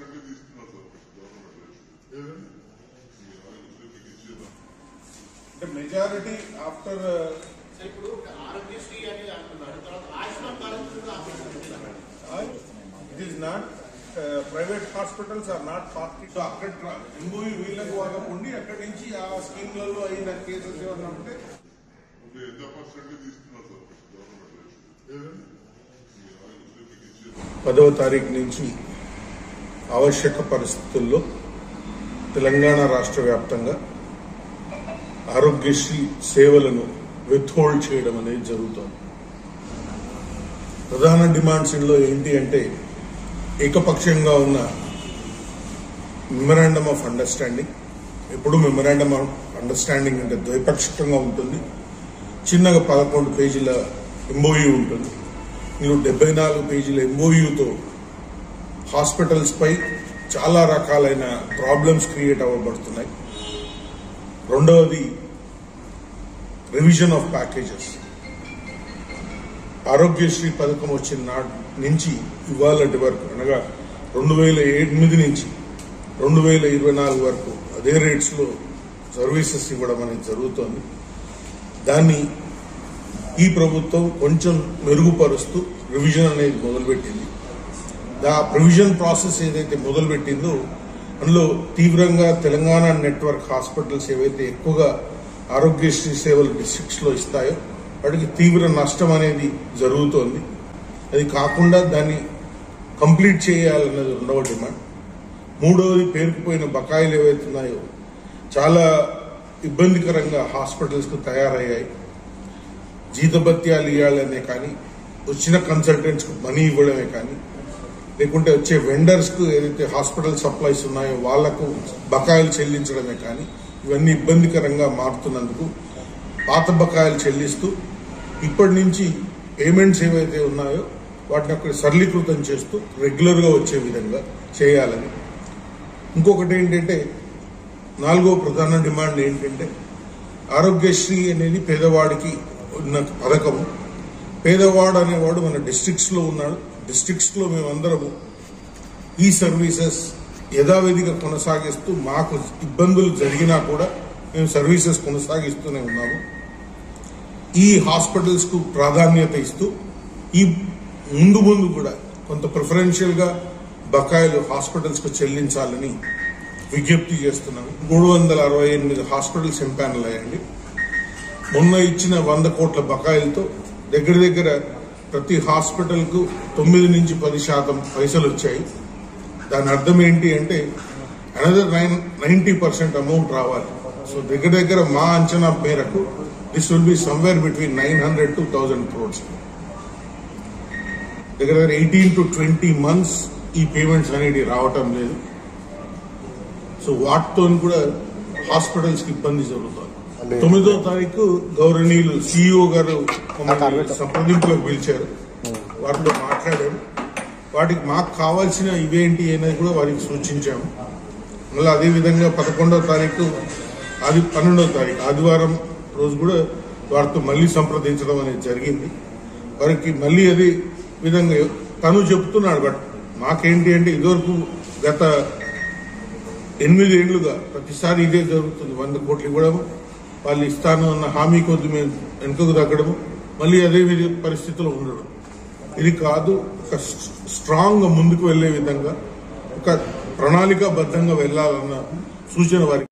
The majority after it is not private hospitals are not party. So after MOU వీళ్ళకు వాళ్ళకు ఉండి అక్కడ నుంచి ఆ స్కీమ్లలో అయిన కేసెస్ ఏమన్నా ఉంటే ఎంత పర్సెంట్ తీసుకున్నారు సార్ 10వ తారీఖు నుంచి ఆవశ్యక పరిస్థితుల్లో తెలంగాణ రాష్ట్ర వ్యాప్తంగా ఆరోగ్యశ్రీ సేవలను విత్హోల్డ్ చేయడం అనేది జరుగుతోంది. ప్రధాన డిమాండ్స్ ఇందులో ఏంటి అంటే ఏకపక్షంగా ఉన్న మెమరాండమ్ ఆఫ్ అండర్స్టాండింగ్. ఎప్పుడు మెమరాండమ్ ఆఫ్ అండర్స్టాండింగ్ అంటే ద్వైపాక్షికంగా ఉంటుంది. చిన్నగా 11 పేజీల MOU ఉంటుంది. మీరు 74 పేజీల MOUతో హాస్పిటల్స్ పై చాలా రకాలైన ప్రాబ్లమ్స్ క్రియేట్ అవ్వబడుతున్నాయి. రెండవది రివిజన్ ఆఫ్ ప్యాకేజెస్. ఆరోగ్యశ్రీ పథకం వచ్చిన నాటి నుంచి ఇవాళటి వరకు అనగా 2008 నుంచి 2024 వరకు అదే రేట్స్ లో సర్వీసెస్ ఇవ్వడం అనేది జరుగుతోంది. దాన్ని ఈ ప్రభుత్వం కొంచెం మెరుగుపరుస్తూ రివిజన్ అనేది మొదలుపెట్టింది. ఆ ప్రొవిజన్ ప్రాసెస్ ఏదైతే మొదలుపెట్టిందో అందులో తీవ్రంగా తెలంగాణ నెట్వర్క్ హాస్పిటల్స్ ఏవైతే ఎక్కువగా ఆరోగ్యశ్రీ సేవలు డిస్ట్రిక్ట్స్ లో ఇస్తాయో వాటికి తీవ్ర నష్టం అనేది జరుగుతోంది. అది కాకుండా దాన్ని కంప్లీట్ చేయాలన్నది రెండవ డిమాండ్. మూడవది పేరుకుపోయిన బకాయిలు ఏవైతే ఉన్నాయో చాలా ఇబ్బందికరంగా హాస్పిటల్స్ కు తయారయ్యాయి. జీతభత్యాలు ఇవ్వాలనే కానీ వచ్చిన కన్సల్టెంట్స్ కు మనీ ఇవ్వడమే కానీ లేకుంటే వచ్చే వెండర్స్ కు ఏదైతే హాస్పిటల్ సప్లైస్ ఉన్నాయో వాళ్లకు బకాయిలు చెల్లించడమే కానీ ఇవన్నీ ఇబ్బందికరంగా మారుతున్నందుకు పాత బకాయిలు చెల్లిస్తూ ఇప్పటి నుంచి పేమెంట్స్ ఏవైతే ఉన్నాయో వాటిని అక్కడ సరళీకృతం చేస్తూ రెగ్యులర్ గా వచ్చే విధంగా చేయాలని. ఇంకొకటి ఏంటంటే 4వ ప్రధాన డిమాండ్ ఏంటంటే ఆరోగ్యశ్రీ అనేది పేదవాడికి ఉన్న పథకము. పేదవాడు అనేవాడు మన డిస్ట్రిక్ట్స్ లో ఉన్నాడు. డిస్ట్రిక్ట్స్ లో మేమందరము ఈ సర్వీసెస్ యథావిధిగా కొనసాగిస్తూ మాకు ఇబ్బందులు జరిగినా కూడా మేము సర్వీసెస్ కొనసాగిస్తూనే ఉన్నాము. ఈ హాస్పిటల్స్ కు ప్రాధాన్యత ఇస్తూ ఈ ముందు కూడా కొంత ప్రిఫరెన్షియల్ గా బకాయిలు హాస్పిటల్స్ కు చెల్లించాలని విజ్ఞప్తి చేస్తున్నాము. 368 హాస్పిటల్స్ ఎంపానల్ అయ్యండి. మొన్న ఇచ్చిన 100 కోట్ల బకాయిలతో దగ్గర ప్రతి హాస్పిటల్ కు 9 నుంచి 10% పైసలు వచ్చాయి. దాని అర్థం ఏంటి అంటే అనదర్ 90% అమౌంట్ రావాలి. సో దగ్గర మా అంచనా మేరకు this will be somewhere between 900 to 1000 crores. దగ్గర 18 to 20 months ఈ పేమెంట్స్ అనేది రావటం లేదు. సో వాటితో కూడా హాస్పిటల్స్ కి ఇబ్బంది జరుగుతుంది. 9వ తారీఖు గౌరవనీయులు CEO గారు సంప్రదింపులకు పిలిచారు. వారితో మాట్లాడారు. వాటికి మాకు కావాల్సిన ఇవేంటి అనేది కూడా వారికి సూచించాము. మళ్ళీ అదేవిధంగా 11వ తారీఖు 12వ తారీఖు ఆదివారం రోజు కూడా వారితో మళ్లీ సంప్రదించడం అనేది జరిగింది. వారికి మళ్లీ అదే విధంగా తను చెప్తున్నాడు. బట్ మాకేంటి అంటే ఇదివరకు గత 8 ఏళ్లుగా ప్రతిసారి ఇదే జరుగుతుంది. 100 కోట్లు ఇవ్వడం, వాళ్ళు ఇస్తాను అన్న హామీ కొద్ది మేము వెనుకకు తగ్గడము, మళ్ళీ అదే పరిస్థితిలో ఉండడం. ఇది కాదు. ఒక స్ట్రాంగ్ గా ముందుకు వెళ్లే విధంగా ఒక ప్రణాళికాబద్ధంగా వెళ్లాలన్న సూచన వారికి